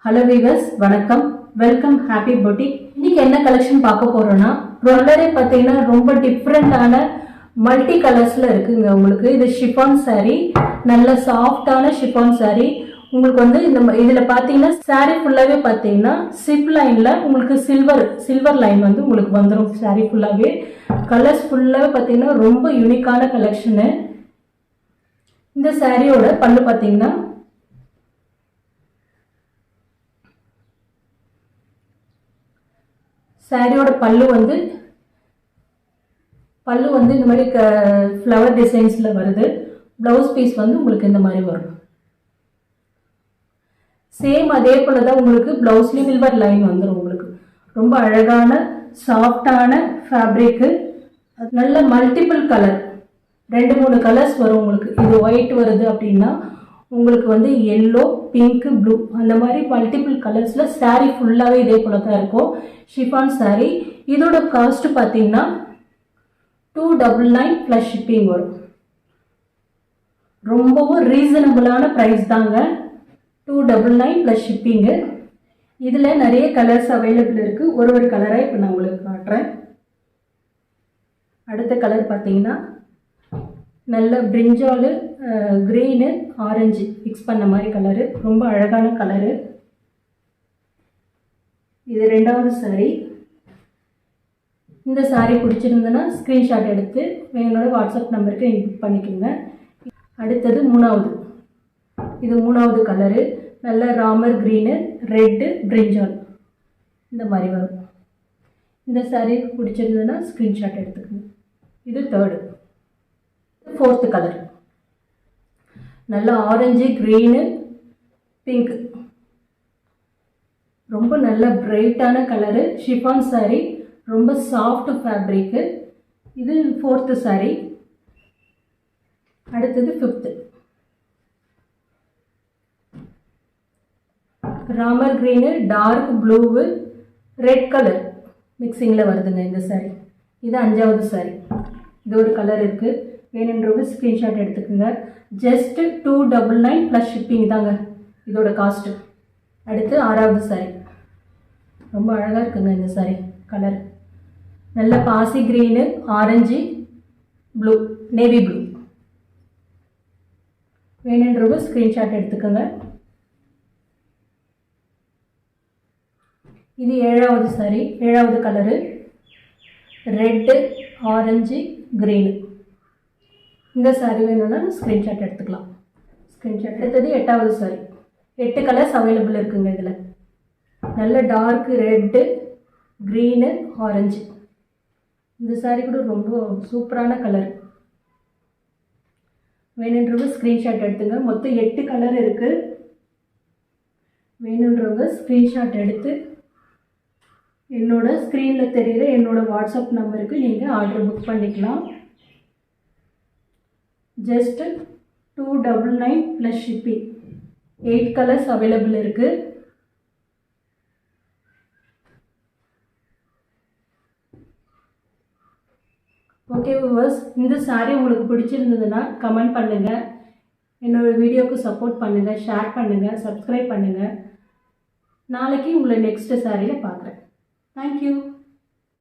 Hello viewers, வணக்கம். Welcome happy boutique. இன்னைக்கு என்ன கலெக்ஷன் பார்க்க போறோம்னா, ஜுவல்லரி பார்த்தீங்கன்னா ரொம்ப டிஃப்ரெண்டான மல்டி கலர்ஸ்ல இருக்குங்க. உங்களுக்கு இது ஷிஃபான் saree, நல்ல சாஃப்டான ஷிஃபான் saree. உங்களுக்கு வந்து இதுல பாத்தீங்கன்னா saree ஃபுல்லாவே பாத்தீங்கன்னா சிப் லைன்ல உங்களுக்கு சில்வர் லைன் வந்து உங்களுக்கு வந்துடும். saree ஃபுல்லாவே கலர்ஸ் ஃபுல்லாவே பாத்தீங்கன்னா ரொம்ப யூனிக்கான கலெக்ஷனு. இந்த சாரியோட பல்லு பாத்தீங்கன்னா சாரியோட பல்லு வந்து இந்த மாதிரி ஃப்ளவர் டிசைன்ஸ்ல வருது. பிளவுஸ் பீஸ் வந்து உங்களுக்கு இந்த மாதிரி வரும். சேம் அதே போல தான் உங்களுக்கு பிளவுஸ்லயும் சில்வர் லைன் வந்துடும். உங்களுக்கு ரொம்ப அழகான சாஃப்டான ஃபேப்ரிக்கு, நல்ல மல்டிபிள் கலர், 2-3 கலர்ஸ் வரும். உங்களுக்கு இது ஒயிட் வருது அப்படின்னா உங்களுக்கு வந்து எல்லோ, பிங்க், ப்ளூ அந்த மாதிரி மல்டிபிள் கலர்ஸ்ல சாரீ ஃபுல்லாவே இதே போல தான் இருக்கும். ஷிஃபான் சாரீ. இதோட காஸ்ட் பார்த்தீங்கன்னா 299 ப்ளஸ் ஷிப்பிங் வரும். ரொம்பவும் ரீசனபிளான ப்ரைஸ் தாங்க. 299 ப்ளஸ் ஷிப்பிங்கு. இதில் நிறைய கலர்ஸ் அவைலபிள் இருக்குது. ஒரு கலராக இப்போ நான் உங்களுக்கு காட்டுறேன். அடுத்த கலர் பார்த்தீங்கன்னா நல்ல பிரிஞ்சாலு, க்ரீனு, ஆரஞ்சு மிக்ஸ் பண்ண மாதிரி கலரு. ரொம்ப அழகான கலரு. இது 2வது சாரீ. இந்த சாரீ பிடிச்சிருந்ததுன்னா ஸ்க்ரீன்ஷாட் எடுத்து என்னோட வாட்ஸ்அப் நம்பருக்கு நீங்கள் புக் பண்ணிக்கோங்க. அடுத்தது 3வது. இது 3வது கலரு. நல்ல ராமர் க்ரீனு, ரெட்டு, பிரிஞ்சால் இந்த மாதிரி வரும். இந்த சாரீ பிடிச்சிருந்ததுன்னா ஸ்க்ரீன்ஷாட் எடுத்துக்கோங்க. இது 3rd. 4th colour. நல்ல ஆரஞ்சு, க்ரீனு, பிங்க், ரொம்ப நல்ல பிரைட்டான கலரு. ஷிஃபான் சாரீ, ரொம்ப சாஃப்ட் ஃபேப்ரிக்கு. இது 4th சாரீ. அடுத்தது 5th. Ramar green, dark blue, red colour மிக்சிங்கில் வருதுங்க இந்த சாரீ. இது 5வது சாரீ. இது ஒரு கலர் இருக்குது. வேணுன்றவங்க ஸ்க்ரீன்ஷாட் எடுத்துக்கோங்க. ஜஸ்ட் 299 ப்ளஸ் ஷிப்பிங் தாங்க இதோட காஸ்ட்டு. அடுத்து 6வது சாரீ. ரொம்ப அழகாக இருக்குங்க இந்த சாரீ கலர். நல்ல பாசி green, orange, blue, navy blue. வேணுன்றவங்க ஸ்க்ரீன்ஷாட் எடுத்துக்கோங்க. இது 7வது சாரீ. 7வது கலரு. Red, orange, green. இந்த சாரீ வேணும்னா ஸ்க்ரீன்ஷாட் எடுத்துக்கலாம். ஸ்க்ரீன்ஷாட் எடுத்தது 8வது சாரீ. 8 கலர்ஸ் அவைலபிள் இருக்குங்க இதில். நல்ல டார்க் ரெட்டு, க்ரீனு, ஆரஞ்சு. இந்த சாரீ கூட ரொம்ப சூப்பரான கலர். வேணுன்றவங்க ஸ்க்ரீன்ஷாட் எடுத்துங்க. மொத்தம் 8 கலர் இருக்குது. வேணுன்றவங்க ஸ்க்ரீன்ஷாட் எடுத்து என்னோட ஸ்க்ரீனில் தெரிகிற என்னோட வாட்ஸ்அப் நம்பருக்கு நீங்கள் ஆர்டர் புக் பண்ணிக்கலாம். Just 299 plus shipping. 8 colours available இருக்குது. ஓகே வியூவர்ஸ், இந்த சாரீ உங்களுக்கு பிடிச்சிருந்ததுன்னா கமெண்ட் பண்ணுங்கள். என்னோட வீடியோவுக்கு சப்போர்ட் பண்ணுங்கள், ஷேர் பண்ணுங்கள், சப்ஸ்கிரைப் பண்ணுங்கள். நாளைக்கு உங்களை நெக்ஸ்ட் சாரியில் பார்க்குறேன். தேங்க்யூ.